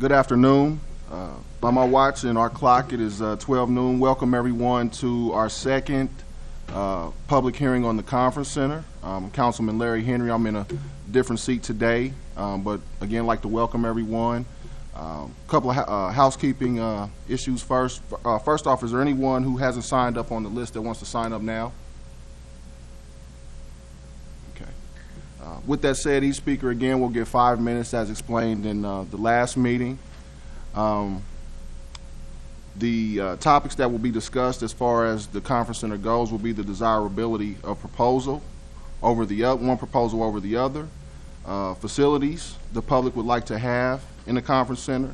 Good afternoon. By my watch and our clock, it is 12 noon. Welcome everyone to our second public hearing on the conference center. Councilman Larry Henry. I'm in a different seat today, but again, like to welcome everyone. A couple of housekeeping issues first. First off, is there anyone who hasn't signed up on the list that wants to sign up now? With that said, each speaker again will get 5 minutes as explained in the last meeting. The topics that will be discussed as far as the conference center goes will be the desirability of proposal over the one proposal over the other, facilities the public would like to have in the conference center,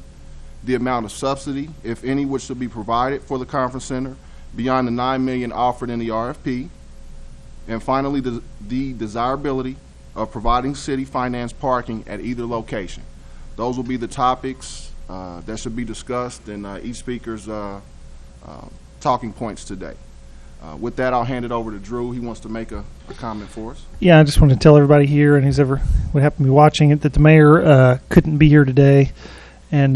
the amount of subsidy, if any, which should be provided for the conference center beyond the $9 million offered in the RFP, and finally the desirability of providing city finance parking at either location. Those will be the topics that should be discussed in each speaker's talking points today. With that, I'll hand it over to Drew. He wants to make a comment for us. Yeah, I just want to tell everybody here and who's ever would happen to be watching it that the mayor couldn't be here today, and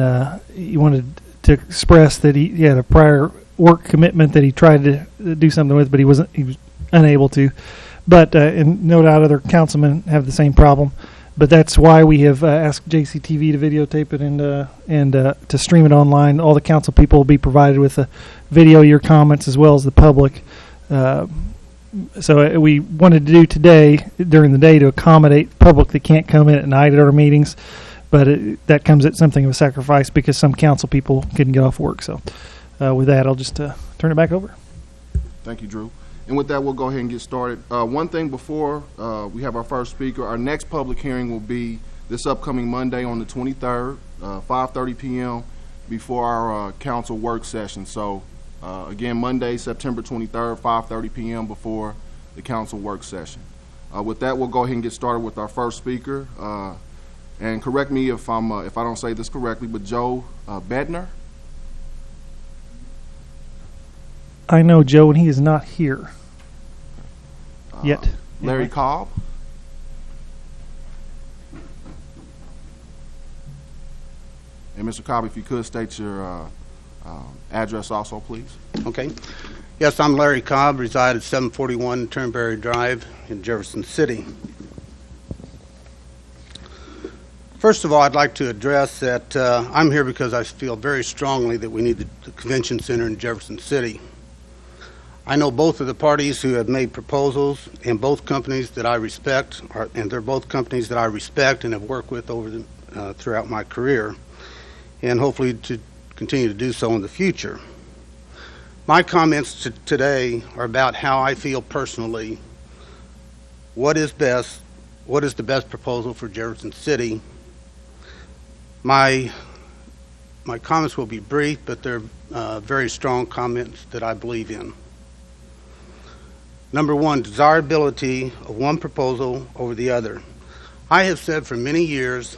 he wanted to express that he had a prior work commitment that he tried to do something with, but he was unable to. But and no doubt other councilmen have the same problem. But that's why we have asked JCTV to videotape it and to stream it online. All the council people will be provided with a video, your comments, as well as the public. So we wanted to do today during the day to accommodate the public that can't come in at night at our meetings. But that comes at something of a sacrifice because some council people couldn't get off work. So with that, I'll just turn it back over. Thank you, Drew. And with that, we'll go ahead and get started. One thing before we have our first speaker, our next public hearing will be this upcoming Monday on the 23rd, 5:30 p.m. before our council work session. So again, Monday, September 23rd, 5:30 p.m. before the council work session. With that, we'll go ahead and get started with our first speaker. And correct me if I don't say this correctly, but Joe Bednar. I know Joe, and he is not here yet. Larry Cobb. And Mr. Cobb, if you could state your address also, please. Okay. Yes, I'm Larry Cobb, reside at 741 Turnberry Drive in Jefferson City. First of all, I'd like to address that I'm here because I feel very strongly that we need the convention center in Jefferson City. I know both of the parties who have made proposals, and both companies that I respect, and they're both companies that I respect and have worked with over throughout my career, and hopefully to continue to do so in the future. My comments today are about how I feel personally. What is best? What is the best proposal for Jefferson City? My comments will be brief, but they're very strong comments that I believe in. Number one, desirability of one proposal over the other. I have said for many years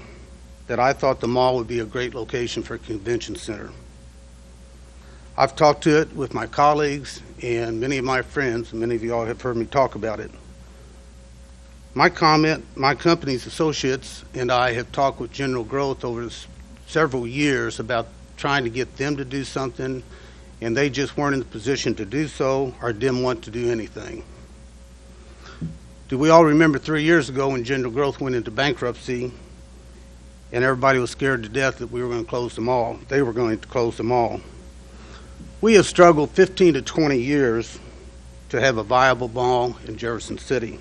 that I thought the mall would be a great location for a convention center. I've talked to it with my colleagues and many of my friends, and many of you all have heard me talk about it. My company's associates and I have talked with General Growth over several years about trying to get them to do something, and they just weren't in the position to do so or didn't want to do anything. Do we all remember 3 years ago when General Growth went into bankruptcy and everybody was scared to death that we were going to close the mall? They were going to close the mall. We have struggled 15 to 20 years to have a viable mall in Jefferson City.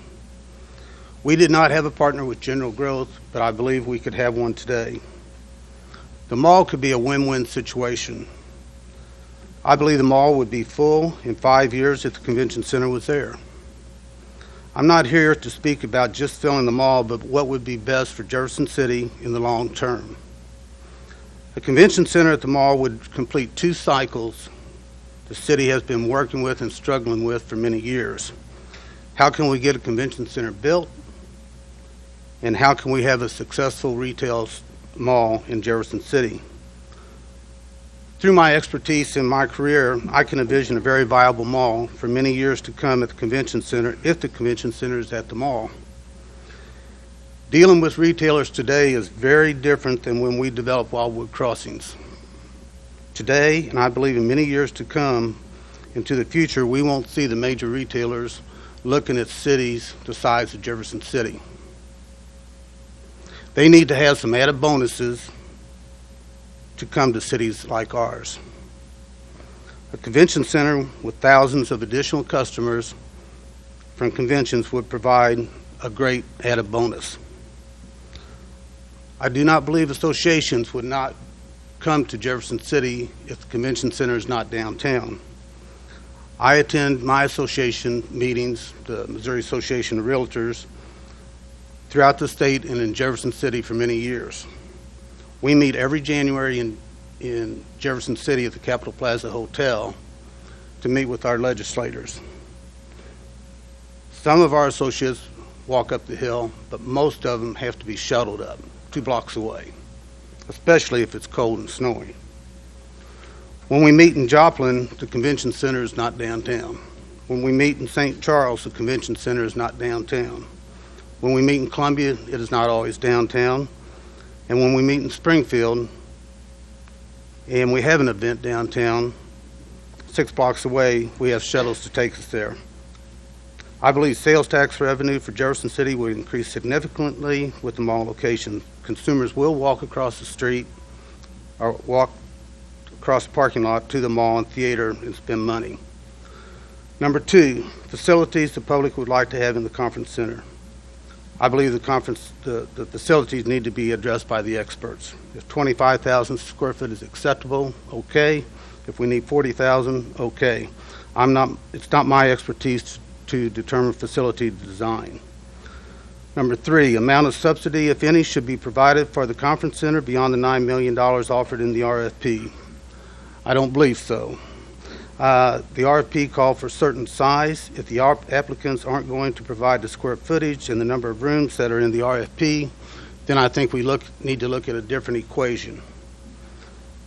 We did not have a partner with General Growth, but I believe we could have one today. The mall could be a win-win situation. I believe the mall would be full in 5 years if the convention center was there. I'm not here to speak about just filling the mall, but what would be best for Jefferson City in the long term. The convention center at the mall would complete 2 cycles the city has been working with and struggling with for many years. How can we get a convention center built? And how can we have a successful retail mall in Jefferson City? Through my expertise in my career, I can envision a very viable mall for many years to come at the convention center if the convention center is at the mall. Dealing with retailers today is very different than when we developed Wildwood Crossings. Today, and I believe in many years to come, into the future, we won't see the major retailers looking at cities the size of Jefferson City. They need to have some added bonuses to come to cities like ours. A convention center with thousands of additional customers from conventions would provide a great added bonus. I do not believe associations would not come to Jefferson City if the convention center is not downtown. I attend my association meetings, the Missouri Association of Realtors, throughout the state and in Jefferson City for many years. We meet every January in Jefferson City at the Capitol Plaza Hotel to meet with our legislators. Some of our associates walk up the hill, but most of them have to be shuttled up 2 blocks away, especially if it's cold and snowy. When we meet in Joplin, the convention center is not downtown. When we meet in St. Charles, the convention center is not downtown. When we meet in Columbia, it is not always downtown. And when we meet in Springfield, and we have an event downtown, 6 blocks away, we have shuttles to take us there. I believe sales tax revenue for Jefferson City will increase significantly with the mall location. Consumers will walk across the street or walk across the parking lot to the mall and theater and spend money. Number 2, facilities the public would like to have in the conference center. I believe the facilities need to be addressed by the experts. If 25,000 square foot is acceptable, okay. If we need 40,000, okay. It's not my expertise to determine facility design. Number 3, amount of subsidy, if any, should be provided for the conference center beyond the $9 million offered in the RFP. I don't believe so. The RFP called for a certain size. If the applicants aren't going to provide the square footage and the number of rooms that are in the RFP, then I think we need to look at a different equation.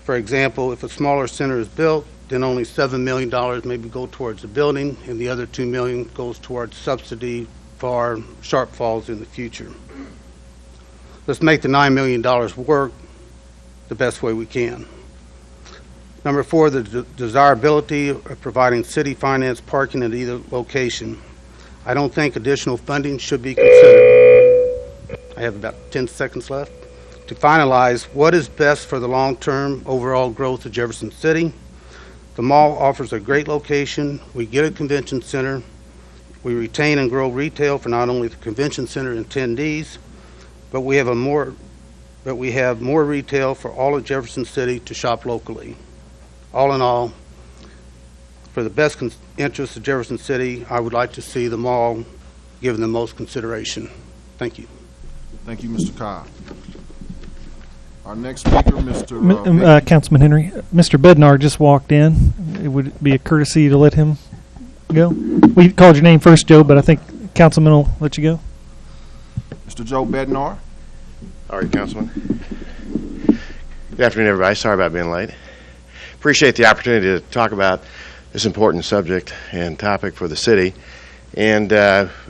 For example, if a smaller center is built, then only $7 million maybe go towards the building, and the other $2 million goes towards subsidy for sharp falls in the future. Let's make the $9 million work the best way we can. Number 4, the desirability of providing city finance parking at either location. I don't think additional funding should be considered. I have about 10 seconds left. To finalize, what is best for the long-term overall growth of Jefferson City? The mall offers a great location. We get a convention center. We retain and grow retail for not only the convention center attendees, but we have more retail for all of Jefferson City to shop locally. All in all, for the best interests of Jefferson City, I would like to see the mall given the most consideration. Thank you. Thank you, Mr. Cobb. Our next speaker, Mr. Councilman Henry, Mr. Bednar just walked in. It would be a courtesy to let him go. We called your name first, Joe, but I think Councilman will let you go. Mr. Joe Bednar. All right, Councilman. Good afternoon, everybody. Sorry about being late. Appreciate the opportunity to talk about this important subject and topic for the city. And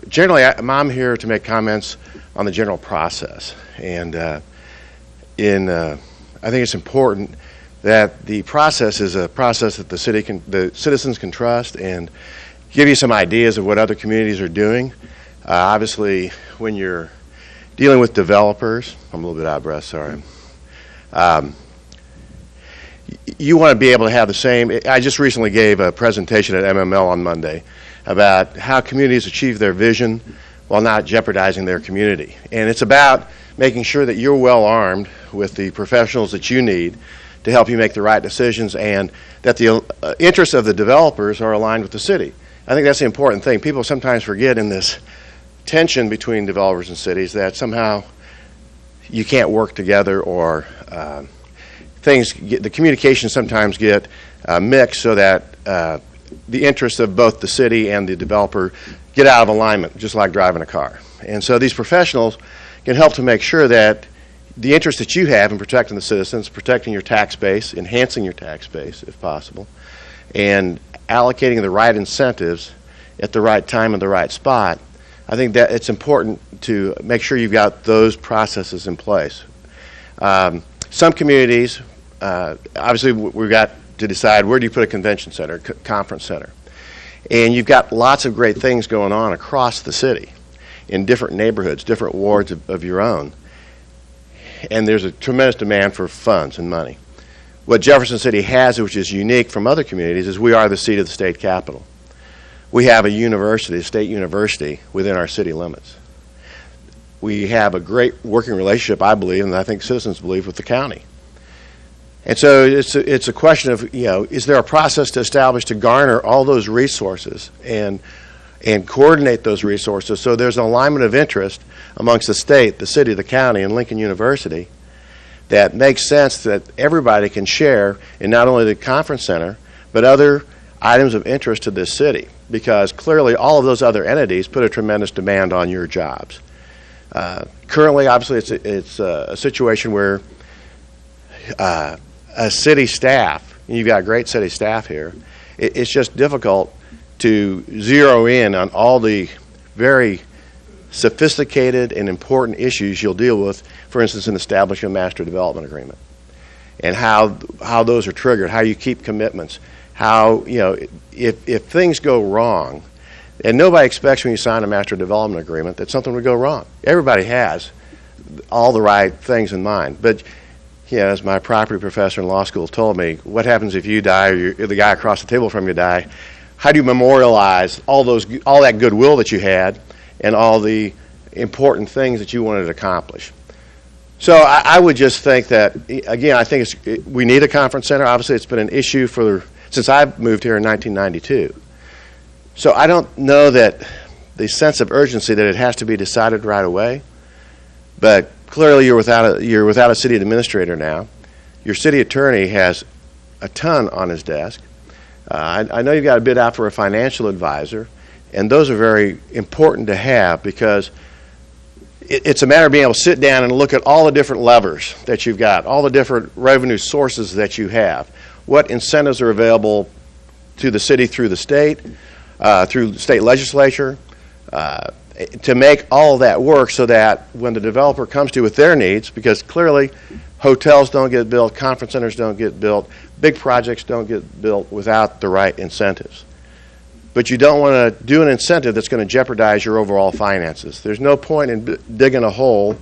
generally, I'm here to make comments on the general process. And I think it's important that the process is a process that the citizens can trust and give you some ideas of what other communities are doing. Obviously, when you're dealing with developers, I'm a little bit out of breath, sorry. You want to be able to have the same. I just recently gave a presentation at MML on Monday about how communities achieve their vision while not jeopardizing their community. And it's about making sure that you're well armed with the professionals that you need to help you make the right decisions, and that the interests of the developers are aligned with the city. I think that's the important thing. People sometimes forget in this tension between developers and cities that somehow you can't work together, or the communications sometimes get mixed, so that the interests of both the city and the developer get out of alignment, just like driving a car. And so these professionals can help to make sure that the interest that you have in protecting the citizens, protecting your tax base, enhancing your tax base if possible, and allocating the right incentives at the right time and the right spot. I think that it's important to make sure you've got those processes in place. Some communities, obviously, we've got to decide where do you put a convention center, conference center. And you've got lots of great things going on across the city in different neighborhoods, different wards of your own. And there's a tremendous demand for funds and money. What Jefferson City has, which is unique from other communities, is we are the seat of the state capital. We have a university, a state university, within our city limits. We have a great working relationship, I believe, and I think citizens believe, with the county. And so it's a question of, is there a process to establish to garner all those resources and coordinate those resources so there's an alignment of interest amongst the state, the city, the county, and Lincoln University that makes sense that everybody can share in not only the conference center, but other items of interest to this city, because clearly all of those other entities put a tremendous demand on your jobs. Currently, obviously, it's a situation where a city staff, and you've got great city staff here, it's just difficult to zero in on all the very sophisticated and important issues you'll deal with, for instance, in establishing a master development agreement, and how those are triggered, how you keep commitments, how, if things go wrong, and nobody expects when you sign a master development agreement that something would go wrong. Everybody has all the right things in mind. But, as my property professor in law school told me, what happens if you die or the guy across the table from you die? How do you memorialize all that goodwill that you had and all the important things that you wanted to accomplish? So I would just think that, again, I think we need a conference center. Obviously, it's been an issue since I've moved here in 1992. So I don't know that the sense of urgency that it has to be decided right away, but clearly you're without a city administrator now. Your city attorney has a ton on his desk. I know you've got a bid out for a financial advisor, and those are very important to have because it's a matter of being able to sit down and look at all the different levers that you've got, all the different revenue sources that you have, what incentives are available to the city through the state, through the state legislature, to make all of that work so that when the developer comes to you with their needs, because clearly hotels don't get built, conference centers don't get built, big projects don't get built without the right incentives. But you don't want to do an incentive that's going to jeopardize your overall finances. There's no point in digging a hole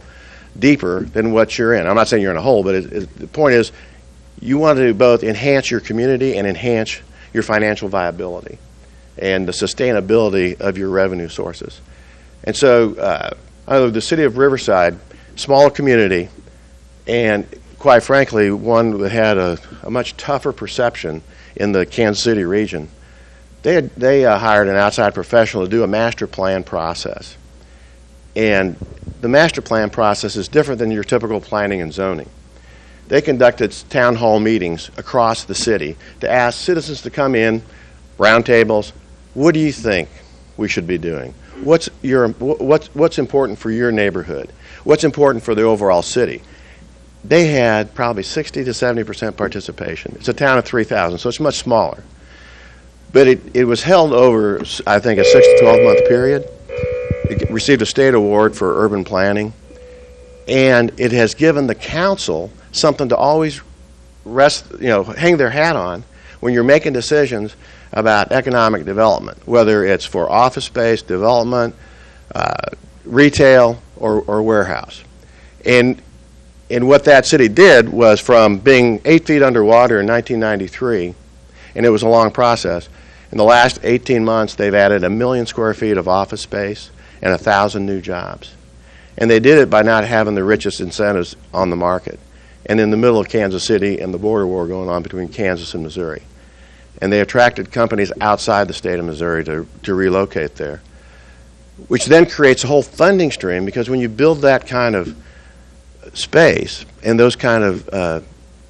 deeper than what you're in. I'm not saying you're in a hole, but the point is you want to both enhance your community and enhance your financial viability and the sustainability of your revenue sources. And so the city of Riverside, smaller community, and quite frankly, one that had a much tougher perception in the Kansas City region, they hired an outside professional to do a master plan process. And the master plan process is different than your typical planning and zoning. They conducted town hall meetings across the city to ask citizens to come in, roundtables. What do you think we should be doing? What's important for your neighborhood? What's important for the overall city? They had probably 60 to 70% participation. It's a town of 3,000, so it's much smaller. But it was held over, I think, a 6 to 12-month period. It received a state award for urban planning, and it has given the council something to always hang their hat on when you're making decisions about economic development, whether it's for office space, development, retail, or warehouse. And what that city did was, from being 8 feet underwater in 1993, and it was a long process, in the last 18 months they've added 1 million square feet of office space and 1,000 new jobs. And they did it by not having the richest incentives on the market, and in the middle of Kansas City and the border war going on between Kansas and Missouri. And they attracted companies outside the state of Missouri to relocate there, which then creates a whole funding stream, because when you build that kind of space and those kind of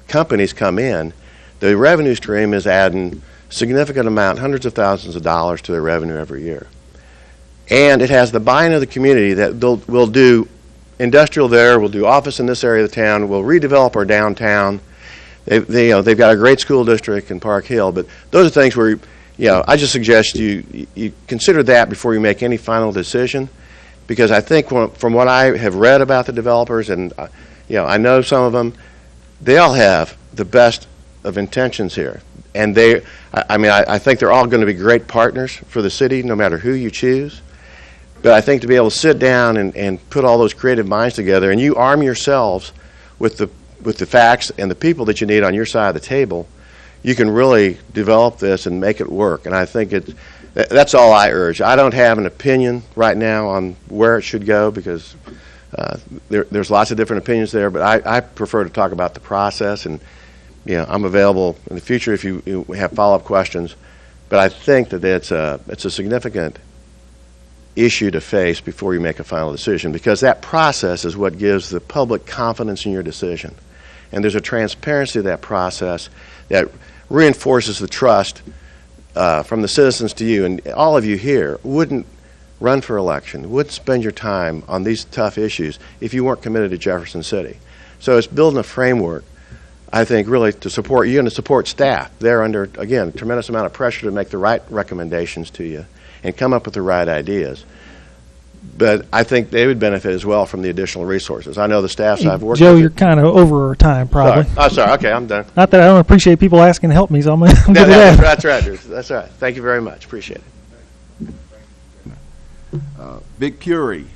companies come in, the revenue stream is adding significant amount, hundreds of thousands of dollars to their revenue every year. And it has the buy-in of the community that we'll do industrial there, we'll do office in this area of the town, we'll redevelop our downtown. They've got a great school district in Park Hill, but those are things where, I just suggest you consider that before you make any final decision, because I think from what I have read about the developers, and I know some of them, they all have the best of intentions here. And I think they're all going to be great partners for the city, no matter who you choose. But I think to be able to sit down and put all those creative minds together, and you arm yourselves with the facts and the people that you need on your side of the table, you can really develop this and make it work. And I think that's all I urge. I don't have an opinion right now on where it should go, because there's lots of different opinions there, but I prefer to talk about the process, and I'm available in the future if you have follow-up questions. But I think that it's a significant issue to face before you make a final decision, because that process is what gives the public confidence in your decision. And there's a transparency to that process that reinforces the trust from the citizens to you. And all of you here wouldn't run for election, wouldn't spend your time on these tough issues if you weren't committed to Jefferson City. So it's building a framework, I think, really to support you and to support staff. They're under, again, a tremendous amount of pressure to make the right recommendations to you and come up with the right ideas. But I think they would benefit as well from the additional resources. I know the staffs I've worked with. Joe, you're kind of over time, probably. Sorry. Oh, sorry. Okay, I'm done. Not that I don't appreciate people asking to help me, so I'm good with that. That's right. That's right. Thank you very much. Appreciate it. Big Puri.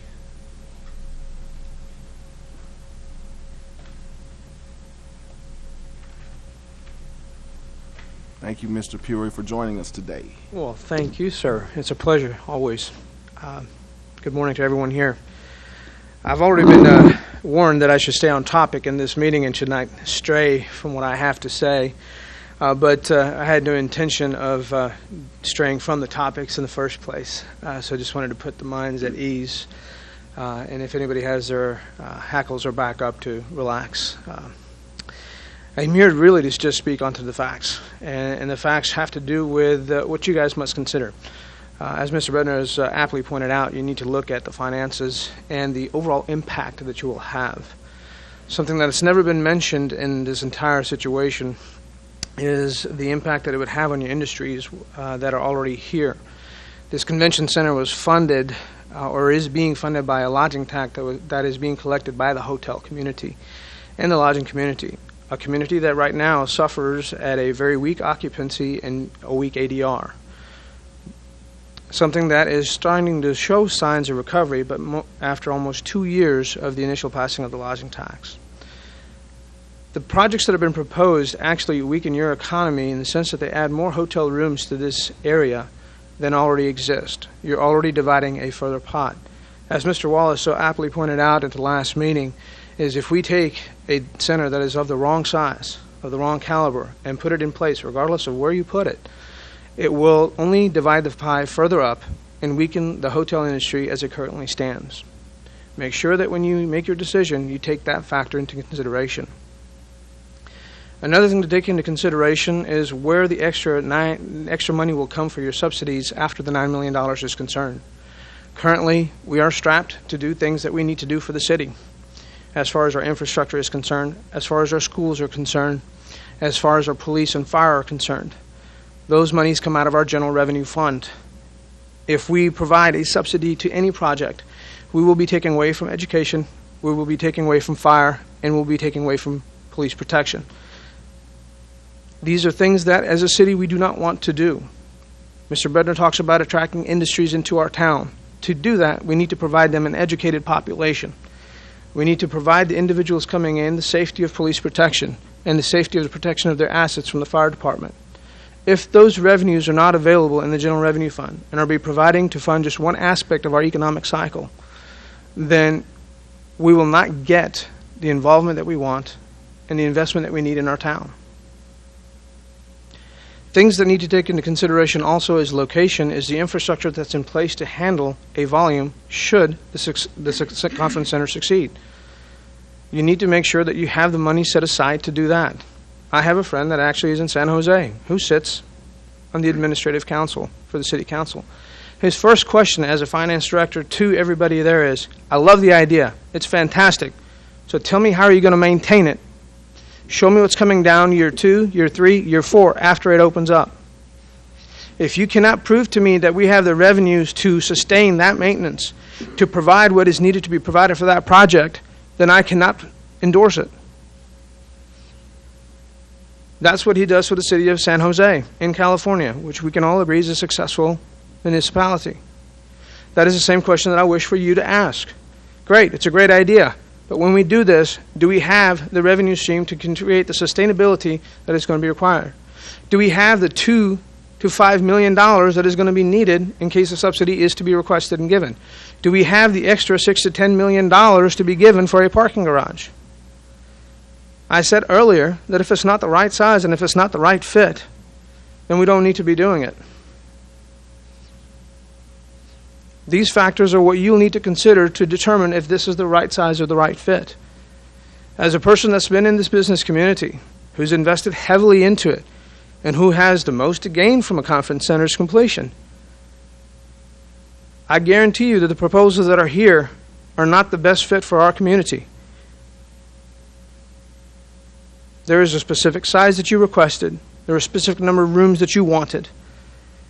Thank you, Mr. Puri, for joining us today. Well, thank you, sir. It's a pleasure, always. Good morning to everyone here. I've already been warned that I should stay on topic in this meeting and should not stray from what I have to say, but I had no intention of straying from the topics in the first place, so I just wanted to put the minds at ease, and if anybody has their hackles or back up, to relax. I'm here really to just speak onto the facts, and the facts have to do with what you guys must consider. As Mr. Bednar has aptly pointed out, you need to look at the finances and the overall impact that you will have. Something that has never been mentioned in this entire situation is the impact that it would have on your industries that are already here. This convention center was funded or is being funded by a lodging tax that is being collected by the hotel community and the lodging community. A community that right now suffers at a very weak occupancy and a weak ADR. Something that is starting to show signs of recovery, but after almost 2 years of the initial passing of the lodging tax. The projects that have been proposed actually weaken your economy in the sense that they add more hotel rooms to this area than already exist. You're already dividing a further pot. As Mr. Wallace so aptly pointed out at the last meeting, is if we take a center that is of the wrong size, of the wrong caliber, and put it in place, regardless of where you put it, it will only divide the pie further up and weaken the hotel industry as it currently stands. Make sure that when you make your decision, you take that factor into consideration. Another thing to take into consideration is where the extra money will come for your subsidies after the $9 million is concerned. Currently, we are strapped to do things that we need to do for the city, as far as our infrastructure is concerned, as far as our schools are concerned, as far as our police and fire are concerned. Those monies come out of our general revenue fund. If we provide a subsidy to any project, we will be taking away from education, we will be taking away from fire, and we'll be taking away from police protection. These are things that, as a city, we do not want to do. Mr. Bednar talks about attracting industries into our town. To do that, we need to provide them an educated population. We need to provide the individuals coming in the safety of police protection and the safety of the protection of their assets from the fire department. If those revenues are not available in the general revenue fund and are be providing to fund just one aspect of our economic cycle, then we will not get the involvement that we want and the investment that we need in our town. Things that need to take into consideration also is location, is the infrastructure that's in place to handle a volume should the conference center succeed. You need to make sure that you have the money set aside to do that. I have a friend that actually is in San Jose who sits on the administrative council for the city council. His first question as a finance director to everybody there is, I love the idea. It's fantastic. So tell me, how are you going to maintain it? Show me what's coming down year 2, year 3, year 4 after it opens up. If you cannot prove to me that we have the revenues to sustain that maintenance, to provide what is needed to be provided for that project, then I cannot endorse it. That's what he does for the city of San Jose in California, which we can all agree is a successful municipality. That is the same question that I wish for you to ask. Great, it's a great idea. But when we do this, do we have the revenue stream to create the sustainability that is going to be required? Do we have the $2 to $5 million that is going to be needed in case a subsidy is to be requested and given? Do we have the extra $6 to $10 million to be given for a parking garage? I said earlier that if it's not the right size and if it's not the right fit, then we don't need to be doing it. These factors are what you'll need to consider to determine if this is the right size or the right fit. As a person that's been in this business community, who's invested heavily into it, and who has the most to gain from a conference center's completion, I guarantee you that the proposals that are here are not the best fit for our community. There is a specific size that you requested. There are a specific number of rooms that you wanted.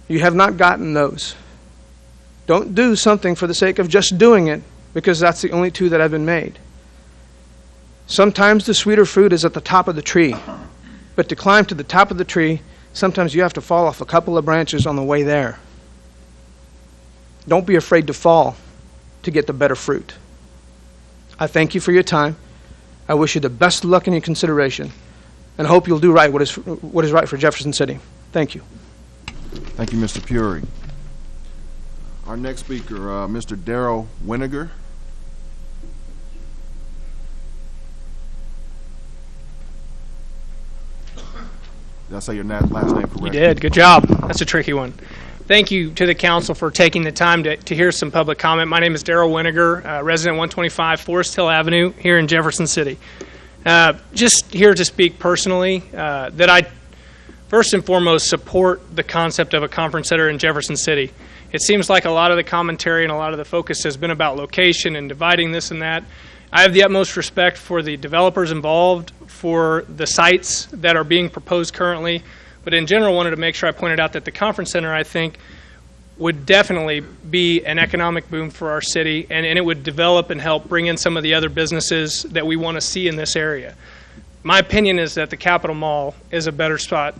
You have not gotten those. Don't do something for the sake of just doing it because that's the only two that have been made. Sometimes the sweeter fruit is at the top of the tree. But to climb to the top of the tree, sometimes you have to fall off a couple of branches on the way there. Don't be afraid to fall to get the better fruit. I thank you for your time. I wish you the best of luck in your consideration, and I hope you'll do right what is right for Jefferson City. Thank you. Thank you, Mr. Puri. Our next speaker, Mr. Daryl Winter Ger. Did I say your last name correctly? You did. Good job. That's a tricky one. Thank you to the council for taking the time to hear some public comment. My name is Daryl Winter Ger, resident 125 Forest Hill Avenue here in Jefferson City. Just here to speak personally, that I first and foremost support the concept of a conference center in Jefferson City. It seems like a lot of the commentary and a lot of the focus has been about location and dividing this and that. I have the utmost respect for the developers involved, for the sites that are being proposed currently, but in general wanted to make sure I pointed out that the conference center, I think, would definitely be an economic boom for our city, and it would develop and help bring in some of the other businesses that we want to see in this area. My opinion is that the Capitol Mall is a better spot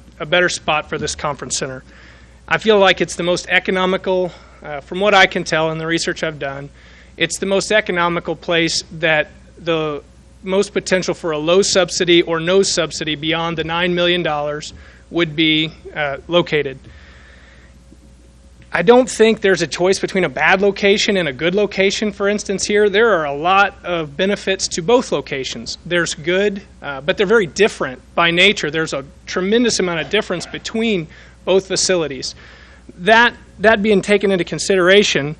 for this conference center. I feel like it's the most economical, from what I can tell in the research I've done, it's the most economical place that the most potential for a low subsidy or no subsidy beyond the $9 million would be located. I don't think there's a choice between a bad location and a good location, for instance, here. There are a lot of benefits to both locations. There's good, but they're very different by nature. There's a tremendous amount of difference between both facilities. That being taken into consideration,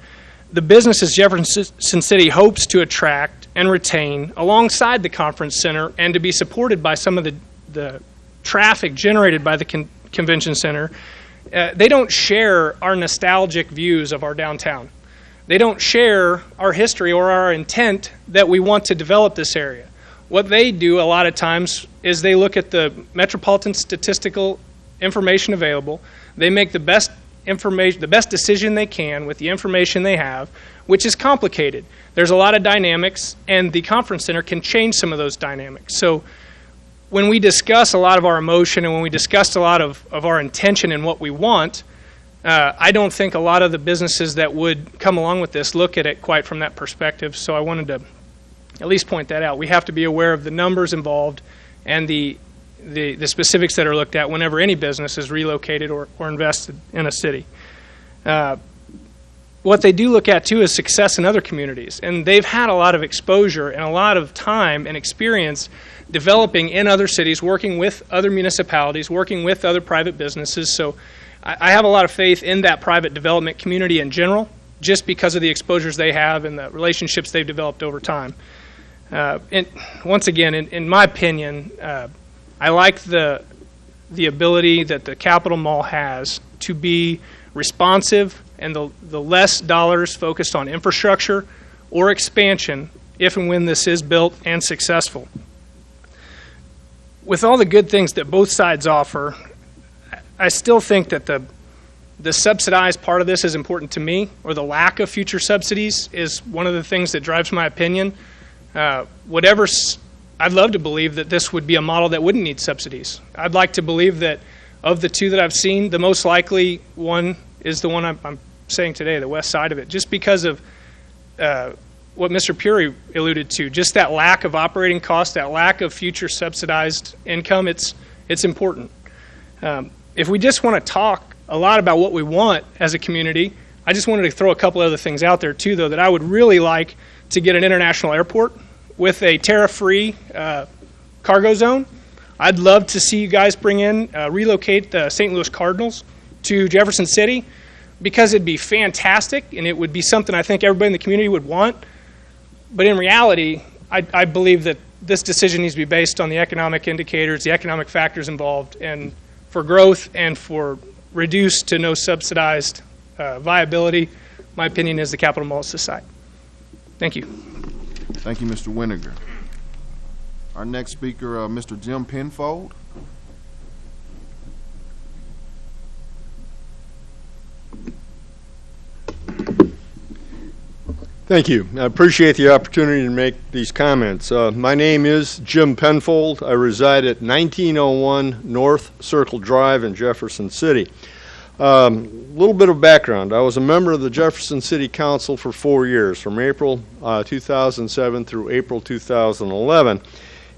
the businesses Jefferson City hopes to attract and retain alongside the conference center and to be supported by some of the traffic generated by the convention center, they don't share our nostalgic views of our downtown. They don't share our history or our intent that we want to develop this area. What they do a lot of times is they look at the metropolitan statistical information available. They make the best decision they can with the information they have, which is complicated. There's a lot of dynamics, and the conference center can change some of those dynamics. So when we discuss a lot of our emotion and when we discuss a lot of our intention and what we want, I don't think a lot of the businesses that would come along with this look at it quite from that perspective. So I wanted to at least point that out. We have to be aware of the numbers involved and the specifics that are looked at whenever any business is relocated or invested in a city. What they do look at, too, is success in other communities. And they've had a lot of exposure and a lot of time and experience developing in other cities, working with other municipalities, working with other private businesses. So I have a lot of faith in that private development community in general, just because of the exposures they have and the relationships they've developed over time. And once again, in my opinion, I like the ability that the Capitol Mall has to be responsive and the less dollars focused on infrastructure or expansion if and when this is built and successful. With all the good things that both sides offer, I still think that the subsidized part of this is important to me, or the lack of future subsidies is one of the things that drives my opinion. I'd love to believe that this would be a model that wouldn't need subsidies. I'd like to believe that of the two that I've seen, the most likely one is the one I'm saying today, the west side of it, just because of what Mr. Puri alluded to, just that lack of operating cost, that lack of future subsidized income. It's important. If we just want to talk a lot about what we want as a community, I just wanted to throw a couple other things out there too, though, that I would really like to get an international airport with a tariff-free cargo zone. I'd love to see you guys relocate the St. Louis Cardinals to Jefferson City, because it'd be fantastic and it would be something I think everybody in the community would want. But in reality, I believe that this decision needs to be based on the economic indicators, the economic factors involved, and for growth and for reduced to no subsidized viability, my opinion is the Capitol Mall is the site. Thank you. Thank you, Mr. Winter Ger. Our next speaker, Mr. Jim Penfold. Thank you. I appreciate the opportunity to make these comments. My name is Jim Penfold. I reside at 1901 North Circle Drive in Jefferson City. A little bit of background. I was a member of the Jefferson City Council for 4 years, from April 2007 through April 2011.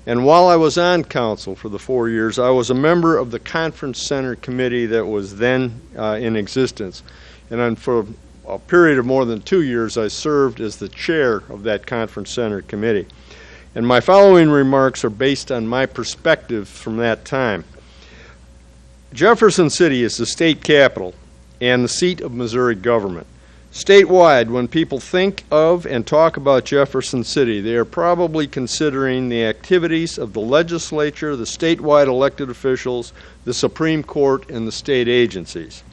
And while I was on council for the 4 years, I was a member of the Conference Center Committee that was then in existence. And then for a period of more than 2 years, I served as the chair of that Conference Center Committee. And my following remarks are based on my perspective from that time. Jefferson City is the state capital and the seat of Missouri government. Statewide, when people think of and talk about Jefferson City, they are probably considering the activities of the legislature, the statewide elected officials, the Supreme Court, and the state agencies.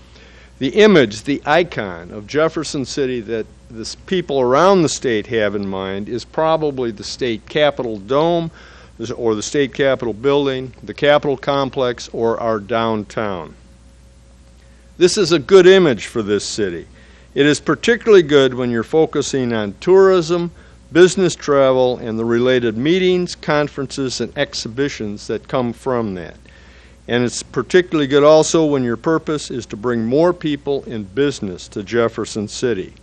The image, the icon of Jefferson City that the people around the state have in mind is probably the state capitol dome or the state capitol building, the Capitol complex, or our downtown. This is a good image for this city. It is particularly good when you're focusing on tourism, business travel, and the related meetings, conferences, and exhibitions that come from that. And it's particularly good also when your purpose is to bring more people and business to Jefferson City.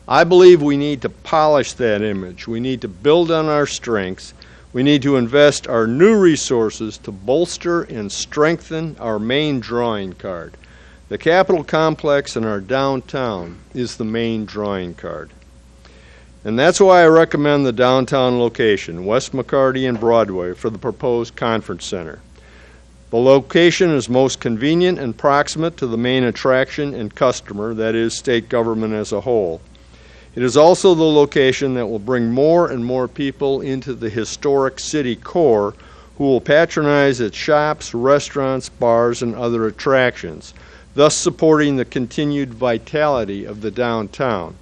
I believe we need to polish that image. We need to build on our strengths. We need to invest our new resources to bolster and strengthen our main drawing card. The Capitol complex in our downtown is the main drawing card. And that's why I recommend the downtown location, West McCarty and Broadway, for the proposed conference center. The location is most convenient and proximate to the main attraction and customer, that is, state government as a whole. It is also the location that will bring more and more people into the historic city core who will patronize its shops, restaurants, bars, and other attractions, thus supporting the continued vitality of the downtown.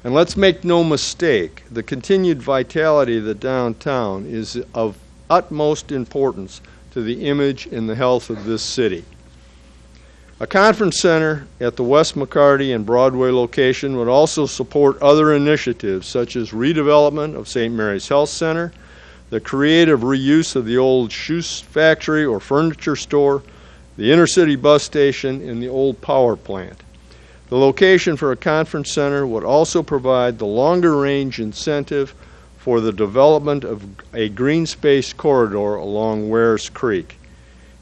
And let's make no mistake, the continued vitality of the downtown is of utmost importance to the image and the health of this city. A conference center at the West McCarty and Broadway location would also support other initiatives such as redevelopment of St. Mary's Health Center, the creative reuse of the old shoe factory or furniture store, the intercity bus station, and the old power plant. The location for a conference center would also provide the longer range incentive for the development of a green space corridor along Wares Creek.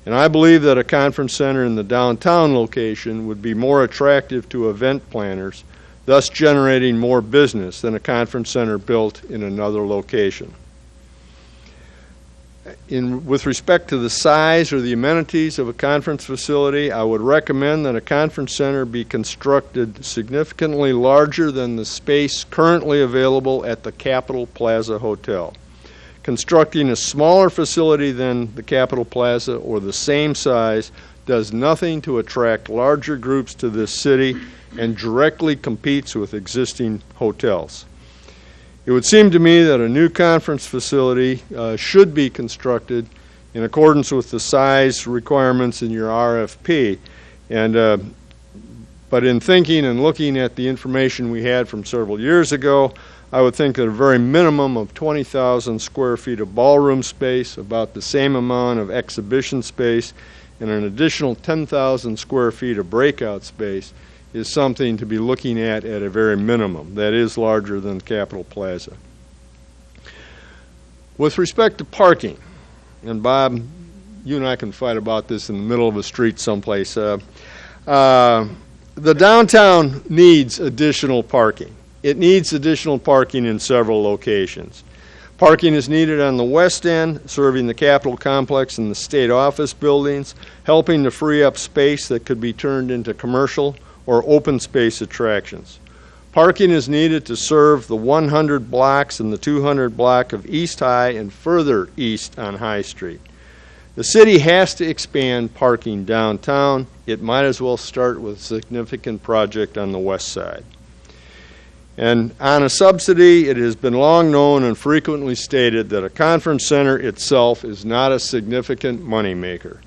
And I believe that a conference center in the downtown location would be more attractive to event planners, thus generating more business than a conference center built in another location. With respect to the size or the amenities of a conference facility, I would recommend that a conference center be constructed significantly larger than the space currently available at the Capitol Plaza Hotel. Constructing a smaller facility than the Capitol Plaza or the same size does nothing to attract larger groups to this city and directly competes with existing hotels. It would seem to me that a new conference facility should be constructed in accordance with the size requirements in your RFP. And But in thinking and looking at the information we had from several years ago, I would think that a very minimum of 20,000 square feet of ballroom space, about the same amount of exhibition space, and an additional 10,000 square feet of breakout space is something to be looking at a very minimum. That is larger than Capitol Plaza. With respect to parking, and Bob, you and I can fight about this in the middle of a street someplace. The downtown needs additional parking. It needs additional parking in several locations. Parking is needed on the west end, serving the Capitol complex and the state office buildings, helping to free up space that could be turned into commercial or open space attractions. Parking is needed to serve the 100 blocks and the 200 block of East High and further east on High Street. The city has to expand parking downtown. It might as well start with a significant project on the west side. And on a subsidy, it has been long known and frequently stated that a conference center itself is not a significant moneymaker.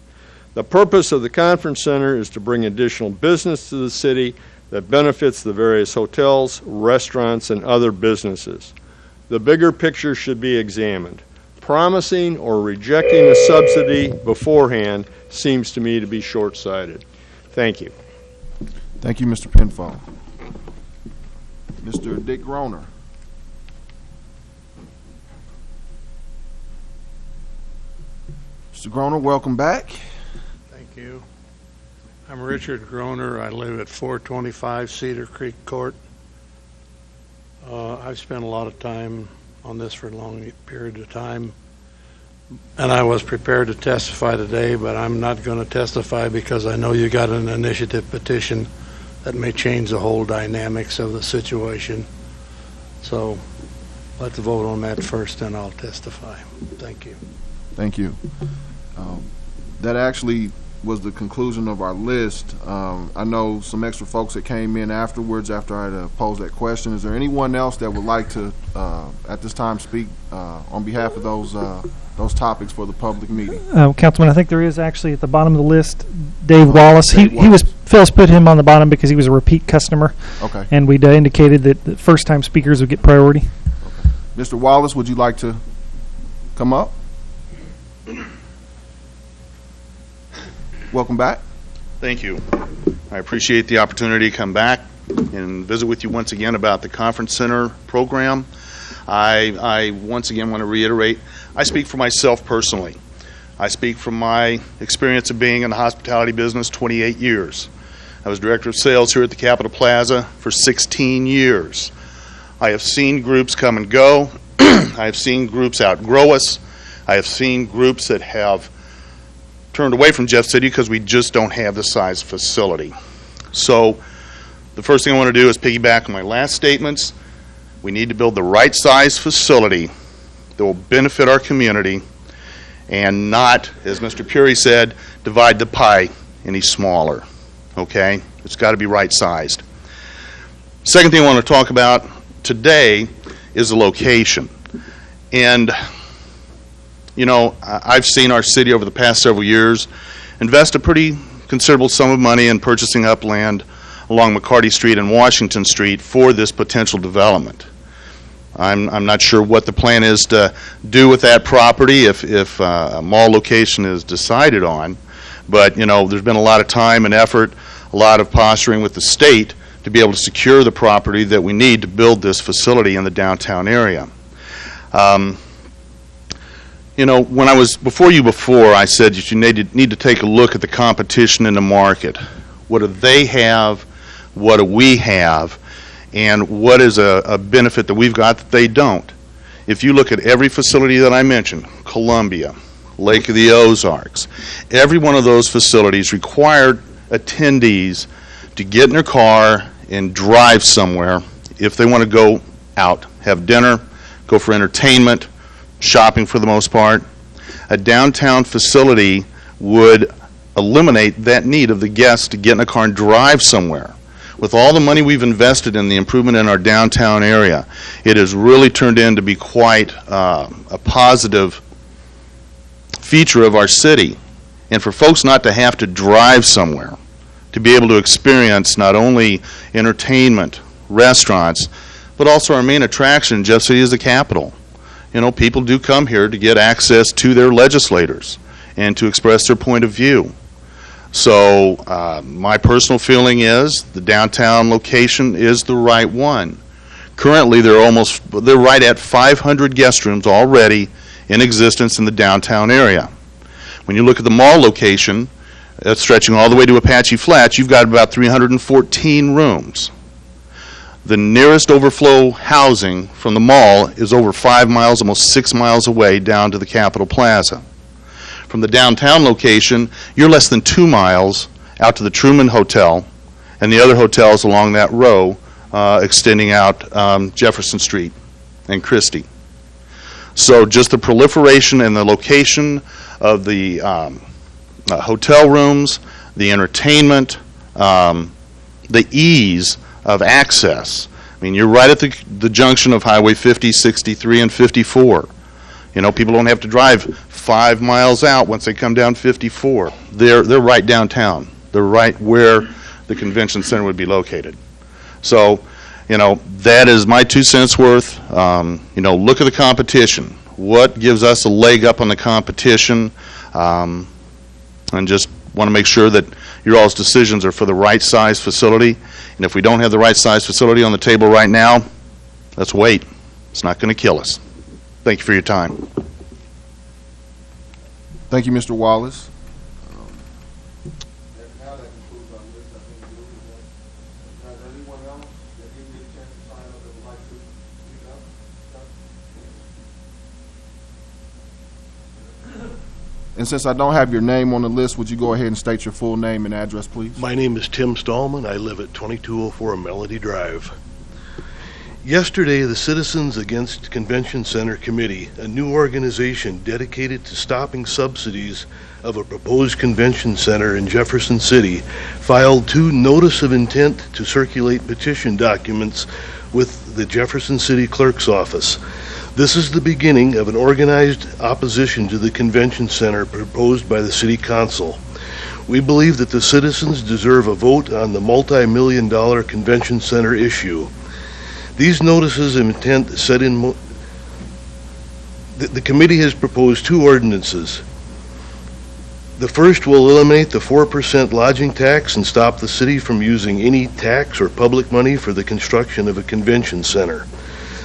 The purpose of the conference center is to bring additional business to the city that benefits the various hotels, restaurants, and other businesses. The bigger picture should be examined. Promising or rejecting a subsidy beforehand seems to me to be short-sighted. Thank you. Thank you, Mr. Penfold. Mr. Dick Groner. Mr. Groner, welcome back. Thank you. I'm Richard Groner. I live at 425 Cedar Creek Court. I've spent a lot of time on this for a long period of time, and I was prepared to testify today, but I'm not going to testify because I know you got an initiative petition that may change the whole dynamics of the situation. So let's vote on that first, and I'll testify. Thank you. Thank you. That actually was the conclusion of our list. I know some extra folks that came in afterwards after I posed that question. Is there anyone else that would like to, at this time, speak on behalf of those topics for the public meeting? Councilman, I think there is actually at the bottom of the list, Dave Wallace. Phyllis put him on the bottom because he was a repeat customer. Okay. And we'd indicated that the first-time speakers would get priority. Okay. Mr. Wallace, would you like to come up? Welcome back. Thank you. I appreciate the opportunity to come back and visit with you once again about the Conference Center program. I once again want to reiterate, I speak for myself personally. I speak from my experience of being in the hospitality business 28 years. I was director of sales here at the Capitol Plaza for 16 years. I have seen groups come and go. I have seen groups outgrow us. I have seen groups that have turned away from Jeff City because we just don't have the size facility. So the first thing I want to do is piggyback on my last statements. We need to build the right size facility that will benefit our community and not, as Mr. Puri said, divide the pie any smaller. Okay? It's got to be right sized. Second thing I want to talk about today is the location. And you know, I've seen our city over the past several years invest a pretty considerable sum of money in purchasing up land along McCarty Street and Washington Street for this potential development. I'm not sure what the plan is to do with that property if a mall location is decided on, but you know, there's been a lot of time and effort, a lot of posturing with the state to be able to secure the property that we need to build this facility in the downtown area. You know, when I was before you I said that you need to take a look at the competition in the market. What do they have? What do we have? And what is a benefit that we've got that they don't? If you look at every facility that I mentioned, Columbia, Lake of the Ozarks, every one of those facilities required attendees to get in their car and drive somewhere if they want to go out, have dinner, go for entertainment, shopping for the most part. A downtown facility would eliminate that need of the guests to get in a car and drive somewhere. With all the money we've invested in the improvement in our downtown area, it has really turned in to be quite a positive feature of our city. And for folks not to have to drive somewhere to be able to experience not only entertainment, restaurants, but also our main attraction, Jeff City, is the capital. You know, people do come here to get access to their legislators and to express their point of view. So my personal feeling is the downtown location is the right one. Currently, they're right at 500 guest rooms already in existence in the downtown area. When you look at the mall location, stretching all the way to Apache Flats, you've got about 314 rooms. The nearest overflow housing from the mall is over 5 miles, almost 6 miles away down to the Capitol Plaza. From the downtown location, you're less than 2 miles out to the Truman Hotel and the other hotels along that row extending out Jefferson Street and Christie. So just the proliferation and the location of the hotel rooms, the entertainment, the ease of access. I mean, you're right at the junction of Highway 50, 63, and 54. You know, people don't have to drive 5 miles out once they come down 54. They're right downtown. They're right where the convention center would be located. So, you know, that is my 2 cents worth. You know, look at the competition. What gives us a leg up on the competition? And just want to make sure that your all's decisions are for the right size facility. And if we don't have the right size facility on the table right now, let's wait. It's not going to kill us. Thank you for your time. Thank you, Mr. Wallace. And since I don't have your name on the list, would you go ahead and state your full name and address, please? My name is Tim Stallman. I live at 2204 Melody Drive. Yesterday, the Citizens Against Convention Center Committee, a new organization dedicated to stopping subsidies of a proposed convention center in Jefferson City, filed 2 notice of intent to circulate petition documents with the Jefferson City Clerk's office. This is the beginning of an organized opposition to the convention center proposed by the City Council. We believe that the citizens deserve a vote on the multi-million-dollar convention center issue. These notices of intent set in the committee has proposed 2 ordinances. The first will eliminate the 4% lodging tax and stop the city from using any tax or public money for the construction of a convention center.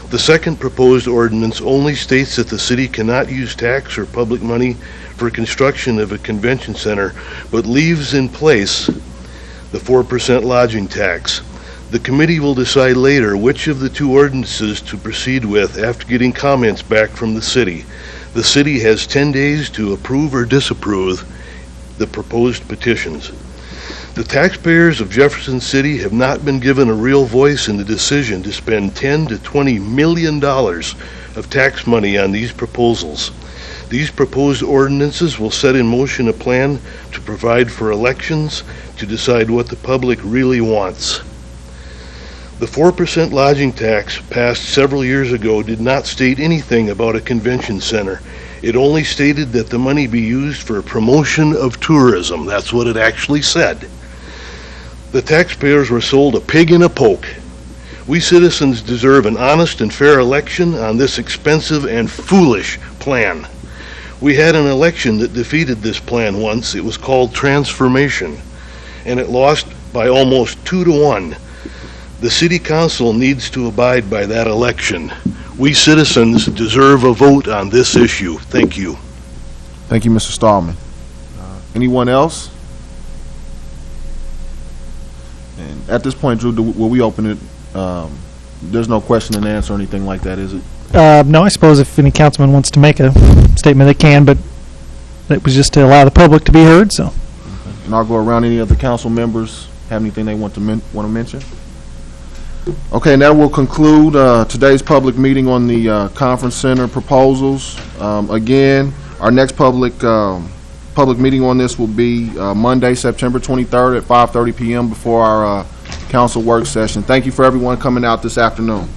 The second proposed ordinance only states that the city cannot use tax or public money for construction of a convention center, but leaves in place the 4% lodging tax. The committee will decide later which of the 2 ordinances to proceed with after getting comments back from the city. The city has 10 days to approve or disapprove the proposed petitions. The taxpayers of Jefferson City have not been given a real voice in the decision to spend $10 to $20 million of tax money on these proposals. These proposed ordinances will set in motion a plan to provide for elections to decide what the public really wants. The 4% lodging tax passed several years ago did not state anything about a convention center. It only stated that the money be used for promotion of tourism. That's what it actually said. The taxpayers were sold a pig in a poke. We citizens deserve an honest and fair election on this expensive and foolish plan. We had an election that defeated this plan once. It was called Transformation, and it lost by almost 2 to 1. The City Council needs to abide by that election. We citizens deserve a vote on this issue. Thank you. Thank you, Mr. Stallman. Anyone else? And at this point, Drew, will we open it? There's no question and answer or anything like that, is it? No, I suppose if any councilman wants to make a statement, they can, but that was just to allow the public to be heard. So, okay. And I'll go around. Any other council members have anything they want to mention? Okay, and that will conclude today's public meeting on the conference center proposals. Again, our next public meeting on this will be Monday, September 23rd at 5:30 p.m. before our council work session. Thank you for everyone coming out this afternoon.